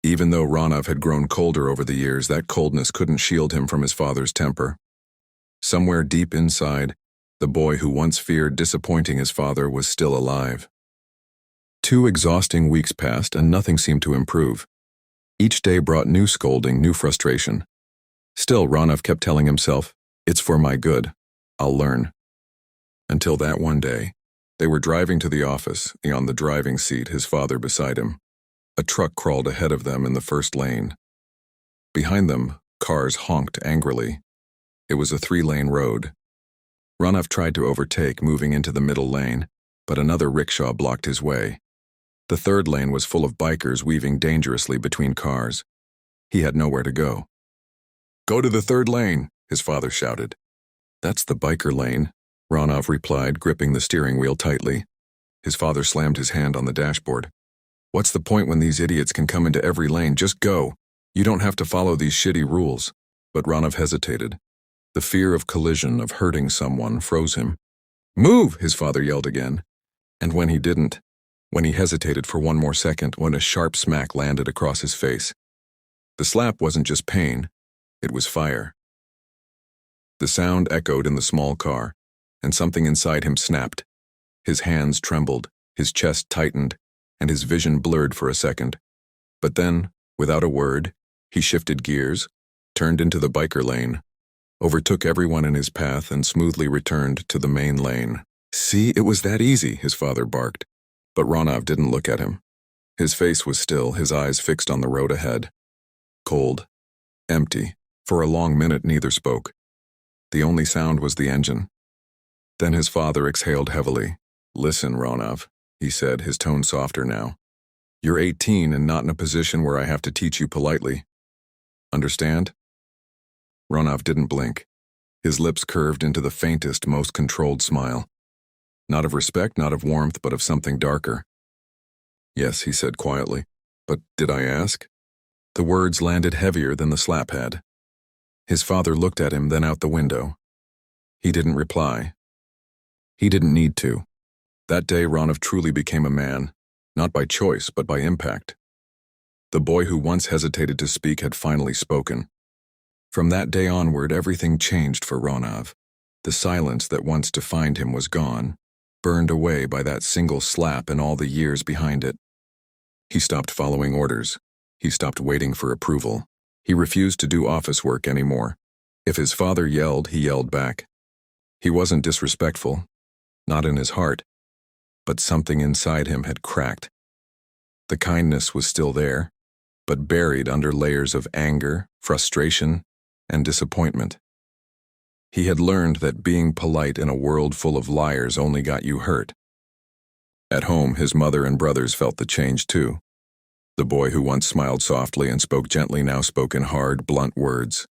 Even though Ranav had grown colder over the years, that coldness couldn't shield him from his father's temper. Somewhere deep inside, the boy who once feared disappointing his father was still alive. 2 exhausting weeks passed and nothing seemed to improve. Each day brought new scolding, new frustration. Still, Ranav kept telling himself, "It's for my good. I'll learn." Until that one day, they were driving to the office, he on the driving seat, his father beside him. A truck crawled ahead of them in the first lane. Behind them, cars honked angrily. It was a 3-lane road. Ranav tried to overtake, moving into the middle lane, but another rickshaw blocked his way. The 3rd lane was full of bikers weaving dangerously between cars. He had nowhere to go. "Go to the 3rd lane," his father shouted. "That's the biker lane," Ranav replied, gripping the steering wheel tightly. His father slammed his hand on the dashboard. "What's the point when these idiots can come into every lane? Just go. You don't have to follow these shitty rules." But Ranav hesitated. The fear of collision, of hurting someone, froze him. "Move!" his father yelled again. And when he didn't, when he hesitated for one more second, when a sharp smack landed across his face. The slap wasn't just pain, it was fire. The sound echoed in the small car, and something inside him snapped. His hands trembled, his chest tightened, and his vision blurred for a second. But then, without a word, he shifted gears, turned into the biker lane, overtook everyone in his path, and smoothly returned to the main lane. "See, it was that easy," his father barked. But Ranav didn't look at him. His face was still, his eyes fixed on the road ahead. Cold, empty. For a long minute, neither spoke. The only sound was the engine. Then his father exhaled heavily. "Listen, Ranav," he said, his tone softer now. "You're 18 and not in a position where I have to teach you politely. Understand?" Ranav didn't blink. His lips curved into the faintest, most controlled smile. Not of respect, not of warmth, but of something darker. "Yes," he said quietly. "But did I ask?" The words landed heavier than the slap had. His father looked at him, then out the window. He didn't reply. He didn't need to. That day, Ranav truly became a man, not by choice, but by impact. The boy who once hesitated to speak had finally spoken. From that day onward, everything changed for Ranav. The silence that once defined him was gone, burned away by that single slap and all the years behind it. He stopped following orders. He stopped waiting for approval. He refused to do office work anymore. If his father yelled, he yelled back. He wasn't disrespectful, not in his heart, but something inside him had cracked. The kindness was still there, but buried under layers of anger, frustration, and disappointment. He had learned that being polite in a world full of liars only got you hurt. At home, his mother and brothers felt the change too. The boy who once smiled softly and spoke gently now spoke in hard, blunt words.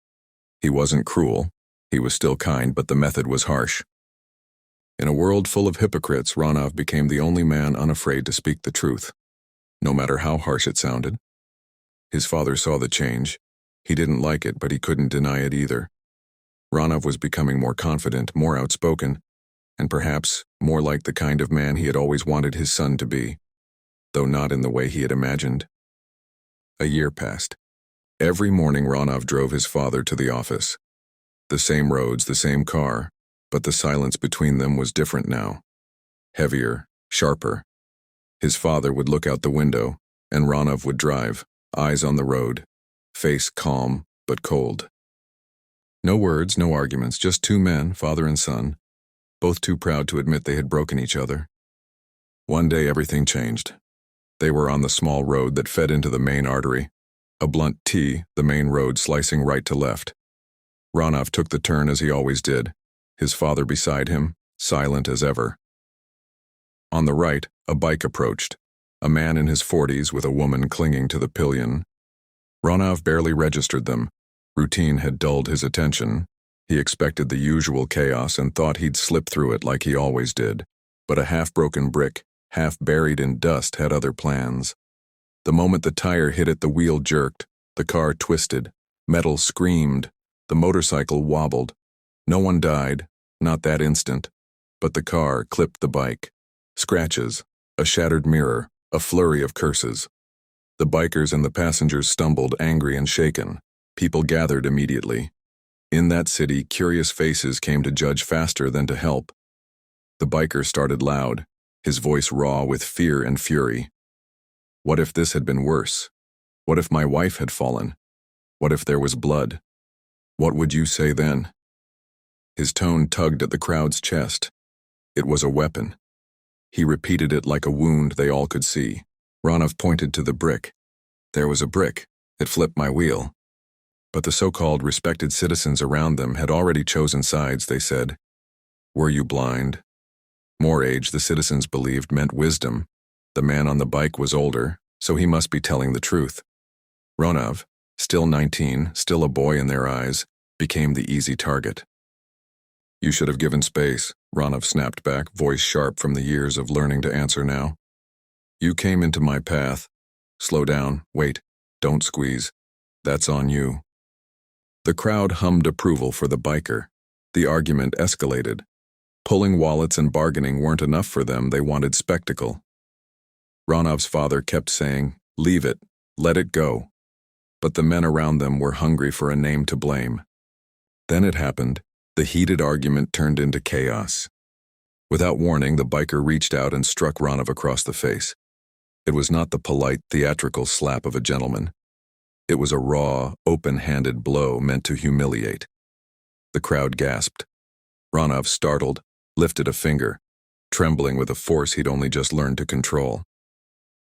He wasn't cruel. He was still kind, but the method was harsh. In a world full of hypocrites, Ranav became the only man unafraid to speak the truth, no matter how harsh it sounded. His father saw the change. He didn't like it, but he couldn't deny it either. Ronov was becoming more confident, more outspoken, and perhaps more like the kind of man he had always wanted his son to be, though not in the way he had imagined. A year passed. Every morning Ronov drove his father to the office. The same roads, the same car, but the silence between them was different now. Heavier, sharper. His father would look out the window, and Ronov would drive, eyes on the road, face calm but cold. No words, no arguments, just two men, father and son, both too proud to admit they had broken each other. One day everything changed. They were on the small road that fed into the main artery, a blunt T, the main road slicing right to left. Ronov took the turn as he always did, his father beside him, silent as ever. On the right, a bike approached, a man in his 40s with a woman clinging to the pillion. Ronov barely registered them. Routine had dulled his attention. He expected the usual chaos and thought he'd slip through it like he always did. But a half-broken brick, half buried in dust, had other plans. The moment the tire hit it, the wheel jerked, the car twisted, metal screamed, the motorcycle wobbled. No one died, not that instant, but the car clipped the bike. Scratches, a shattered mirror, a flurry of curses. The bikers and the passengers stumbled, angry and shaken. People gathered immediately. In that city, curious faces came to judge faster than to help. The biker started loud, his voice raw with fear and fury. What if this had been worse? What if my wife had fallen? What if there was blood? What would you say then? His tone tugged at the crowd's chest. It was a weapon. He repeated it like a wound they all could see. Ronov pointed to the brick. There was a brick. It flipped my wheel. But the so-called respected citizens around them had already chosen sides, they said. Were you blind? More age, the citizens believed, meant wisdom. The man on the bike was older, so he must be telling the truth. Ronov, still 19, still a boy in their eyes, became the easy target. You should have given space, Ronov snapped back, voice sharp from the years of learning to answer now. You came into my path. Slow down, wait, don't squeeze. That's on you. The crowd hummed approval for the biker. The argument escalated. Pulling wallets and bargaining weren't enough for them, they wanted spectacle. Ronov's father kept saying, leave it, let it go. But the men around them were hungry for a name to blame. Then it happened. The heated argument turned into chaos. Without warning, the biker reached out and struck Ronov across the face. It was not the polite, theatrical slap of a gentleman. It was a raw, open-handed blow meant to humiliate. The crowd gasped. Ronov, startled, lifted a finger, trembling with a force he'd only just learned to control.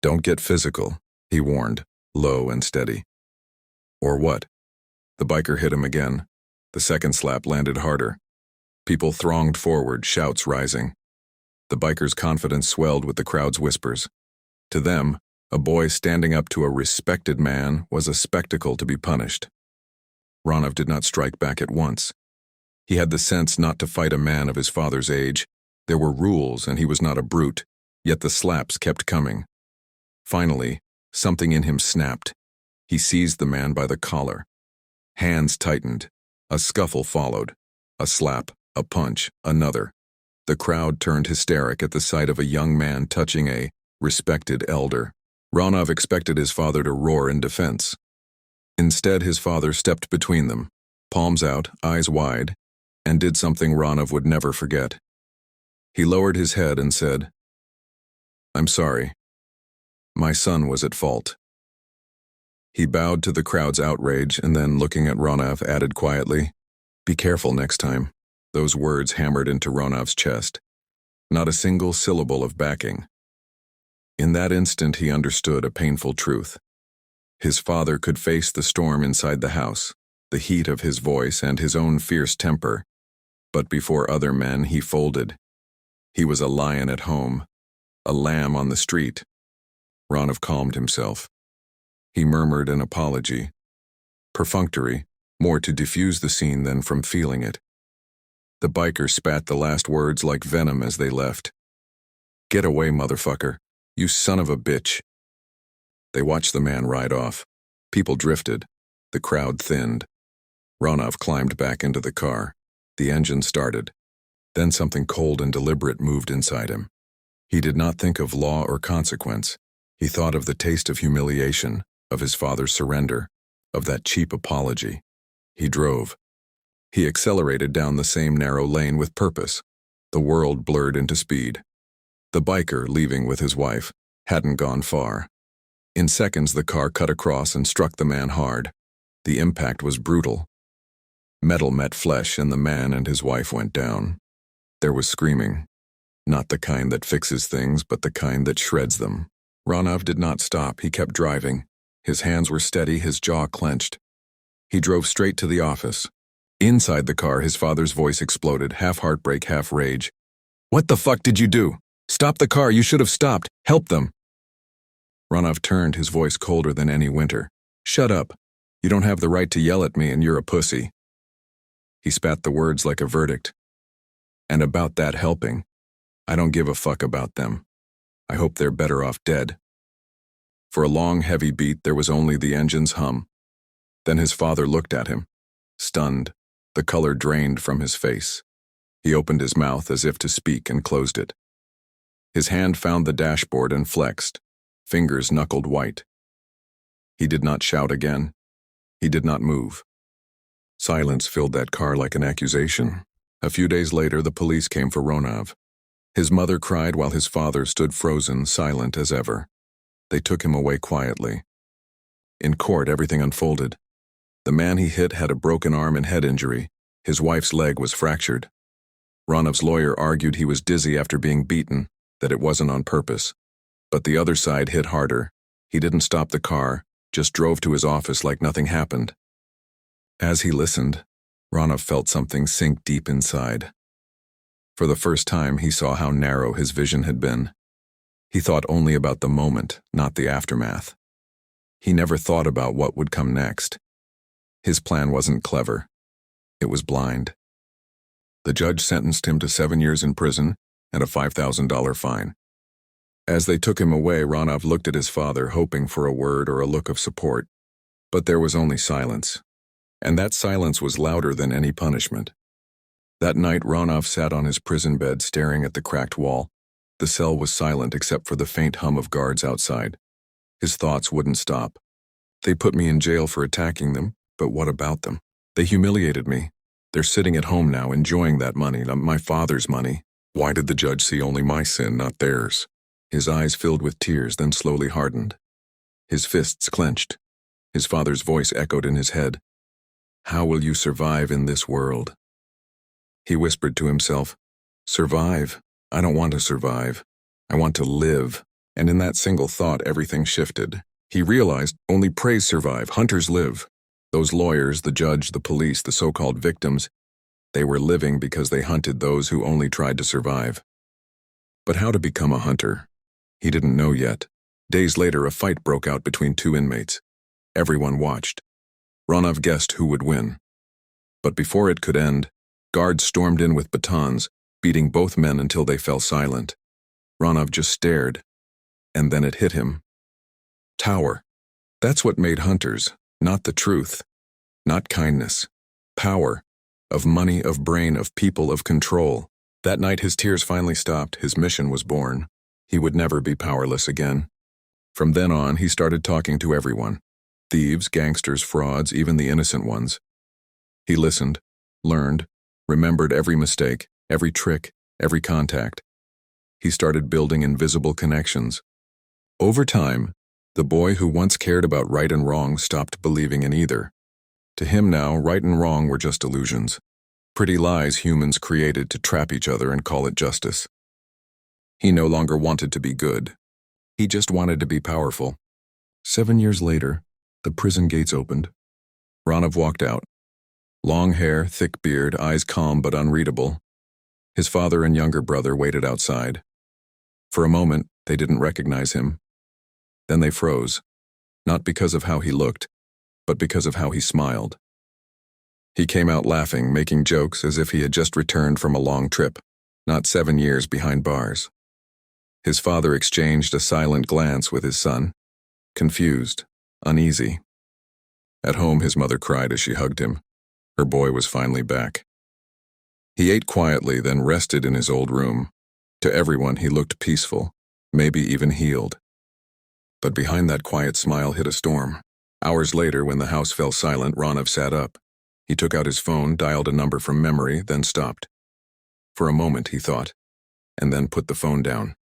Don't get physical, he warned, low and steady. Or what? The biker hit him again. The second slap landed harder. People thronged forward, shouts rising. The biker's confidence swelled with the crowd's whispers. To them, a boy standing up to a respected man was a spectacle to be punished. Ronov did not strike back at once. He had the sense not to fight a man of his father's age. There were rules, and he was not a brute, yet the slaps kept coming. Finally, something in him snapped. He seized the man by the collar. Hands tightened. A scuffle followed. A slap, a punch, another. The crowd turned hysteric at the sight of a young man touching a respected elder. Ronov expected his father to roar in defense. Instead, his father stepped between them, palms out, eyes wide, and did something Ronov would never forget. He lowered his head and said, I'm sorry. My son was at fault. He bowed to the crowd's outrage and then, looking at Ronov, added quietly, Be careful next time. Those words hammered into Ronov's chest. Not a single syllable of backing. In that instant, he understood a painful truth. His father could face the storm inside the house, the heat of his voice and his own fierce temper. But before other men, he folded. He was a lion at home, a lamb on the street. Ronov calmed himself. He murmured an apology. Perfunctory, more to diffuse the scene than from feeling it. The biker spat the last words like venom as they left. Get away, motherfucker. You son of a bitch. They watched the man ride off. People drifted. The crowd thinned. Ronov climbed back into the car. The engine started. Then something cold and deliberate moved inside him. He did not think of law or consequence. He thought of the taste of humiliation, of his father's surrender, of that cheap apology. He drove. He accelerated down the same narrow lane with purpose. The world blurred into speed. The biker, leaving with his wife, hadn't gone far. In seconds, the car cut across and struck the man hard. The impact was brutal. Metal met flesh, and the man and his wife went down. There was screaming. Not the kind that fixes things, but the kind that shreds them. Ronov did not stop. He kept driving. His hands were steady, his jaw clenched. He drove straight to the office. Inside the car, his father's voice exploded, half heartbreak, half rage. "What the fuck did you do? Stop the car, you should have stopped. Help them." Ronov turned, his voice colder than any winter. "Shut up. You don't have the right to yell at me, and you're a pussy." He spat the words like a verdict. "And about that helping, I don't give a fuck about them. I hope they're better off dead." For a long, heavy beat, there was only the engine's hum. Then his father looked at him, stunned. The color drained from his face. He opened his mouth as if to speak and closed it. His hand found the dashboard and flexed, fingers knuckled white. He did not shout again. He did not move. Silence filled that car like an accusation. A few days later, the police came for Ronov. His mother cried while his father stood frozen, silent as ever. They took him away quietly. In court, everything unfolded. The man he hit had a broken arm and head injury. His wife's leg was fractured. Ronov's lawyer argued he was dizzy after being beaten, that it wasn't on purpose. But the other side hit harder. He didn't stop the car, just drove to his office like nothing happened. As he listened, Ronov felt something sink deep inside. For the first time, he saw how narrow his vision had been. He thought only about the moment, not the aftermath. He never thought about what would come next. His plan wasn't clever. It was blind. The judge sentenced him to 7 years in prison and a $5,000 fine. As they took him away, Ronov looked at his father, hoping for a word or a look of support. But there was only silence. And that silence was louder than any punishment. That night, Ronov sat on his prison bed, staring at the cracked wall. The cell was silent except for the faint hum of guards outside. His thoughts wouldn't stop. They put me in jail for attacking them, but what about them? They humiliated me. They're sitting at home now, enjoying that money, not my father's money. Why did the judge see only my sin, not theirs? His eyes filled with tears, then slowly hardened. His fists clenched. His father's voice echoed in his head. "How will you survive in this world?" He whispered to himself, "Survive? I don't want to survive. I want to live." And in that single thought, everything shifted. He realized only preys survive, hunters live. Those lawyers, the judge, the police, the so-called victims, they were living because they hunted those who only tried to survive. But how to become a hunter? He didn't know yet. Days later, a fight broke out between two inmates. Everyone watched. Ronov guessed who would win. But before it could end, guards stormed in with batons, beating both men until they fell silent. Ronov just stared, and then it hit him. Power. That's what made hunters, not the truth, not kindness. Power. Of money, of brain, of people, of control. That night his tears finally stopped, his mission was born. He would never be powerless again. From then on, he started talking to everyone. Thieves, gangsters, frauds, even the innocent ones. He listened, learned, remembered every mistake, every trick, every contact. He started building invisible connections. Over time, the boy who once cared about right and wrong stopped believing in either. To him now, right and wrong were just illusions. Pretty lies humans created to trap each other and call it justice. He no longer wanted to be good. He just wanted to be powerful. 7 years later, the prison gates opened. Ronov walked out. Long hair, thick beard, eyes calm but unreadable. His father and younger brother waited outside. For a moment, they didn't recognize him. Then they froze, not because of how he looked, but because of how he smiled. He came out laughing, making jokes as if he had just returned from a long trip, not 7 years behind bars. His father exchanged a silent glance with his son, confused, uneasy. At home, his mother cried as she hugged him. Her boy was finally back. He ate quietly, then rested in his old room. To everyone, he looked peaceful, maybe even healed. But behind that quiet smile hid a storm. Hours later, when the house fell silent, Ronov sat up. He took out his phone, dialed a number from memory, then stopped. For a moment, he thought, and then put the phone down.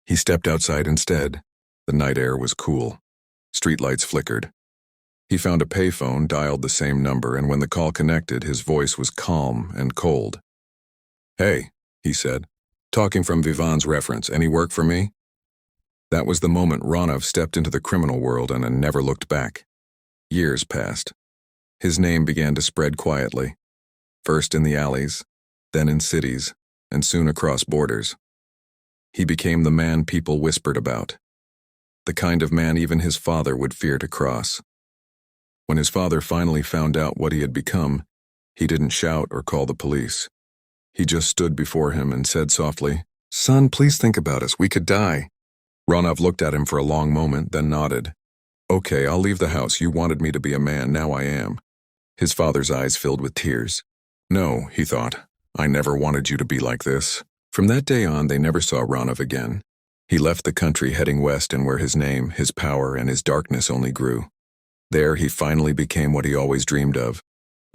He stepped outside instead. The night air was cool. Streetlights flickered. He found a payphone, dialed the same number, and when the call connected, his voice was calm and cold. "Hey," he said, "talking from Vivan's reference. Any work for me?" That was the moment Ronov stepped into the criminal world and never looked back. Years passed. His name began to spread quietly, first in the alleys, then in cities, and soon across borders. He became the man people whispered about, the kind of man even his father would fear to cross. When his father finally found out what he had become, he didn't shout or call the police. He just stood before him and said softly, "Son, please think about us. We could die." Ronov looked at him for a long moment, then nodded. "Okay, I'll leave the house. You wanted me to be a man, now I am." His father's eyes filled with tears. "No," he thought, "I never wanted you to be like this." From that day on, they never saw Ronov again. He left the country heading west, and where his name, his power, and his darkness only grew. There he finally became what he always dreamed of,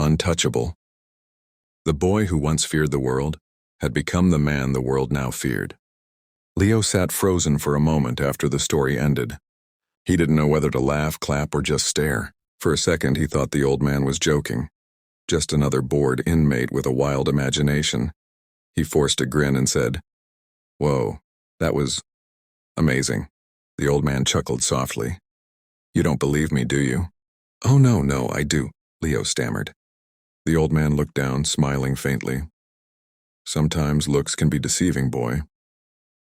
untouchable. The boy who once feared the world had become the man the world now feared. Leo sat frozen for a moment after the story ended. He didn't know whether to laugh, clap, or just stare. For a second he thought the old man was joking. Just another bored inmate with a wild imagination. He forced a grin and said, "Whoa, that was amazing." The old man chuckled softly. "You don't believe me, do you?" "Oh, no, I do," Leo stammered. The old man looked down, smiling faintly. "Sometimes looks can be deceiving, boy."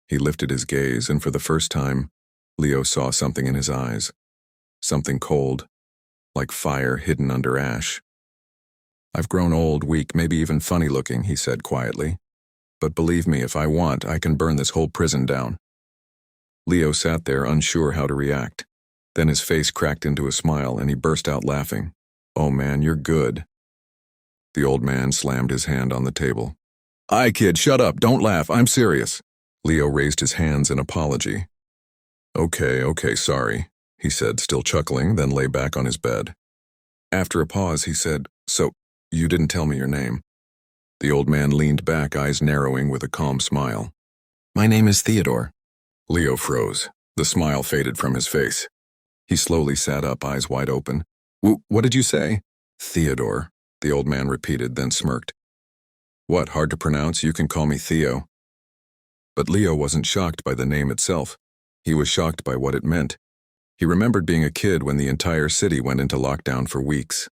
He lifted his gaze, and for the first time, Leo saw something in his eyes. Something cold, like fire hidden under ash. "I've grown old, weak, maybe even funny-looking," he said quietly. "But believe me, if I want, I can burn this whole prison down." Leo sat there, unsure how to react. Then his face cracked into a smile, and he burst out laughing. "Oh man, you're good." The old man slammed his hand on the table. "Aye, kid, shut up, don't laugh, I'm serious." Leo raised his hands in apology. Okay, sorry," he said, still chuckling, then lay back on his bed. After a pause, he said, "So, you didn't tell me your name." The old man leaned back, eyes narrowing with a calm smile. "My name is Theodore." Leo froze. The smile faded from his face. He slowly sat up, eyes wide open. What did you say?" "Theodore," the old man repeated, then smirked. "What, hard to pronounce? You can call me Theo." But Leo wasn't shocked by the name itself. He was shocked by what it meant. He remembered being a kid when the entire city went into lockdown for weeks.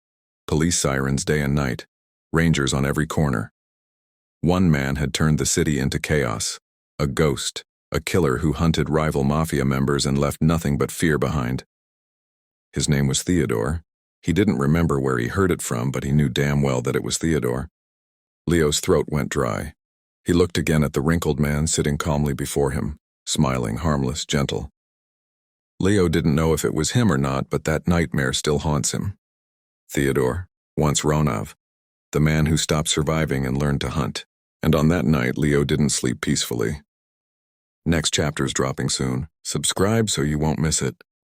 Police sirens day and night. Rangers on every corner. One man had turned the city into chaos. A ghost. A killer who hunted rival mafia members and left nothing but fear behind. His name was Theodore. He didn't remember where he heard it from, but he knew damn well that it was Theodore. Leo's throat went dry. He looked again at the wrinkled man sitting calmly before him, smiling, harmless, gentle. Leo didn't know if it was him or not, but that nightmare still haunts him. Theodore, once Ronov, the man who stopped surviving and learned to hunt. And on that night, Leo didn't sleep peacefully. Next chapter's dropping soon. Subscribe so you won't miss it.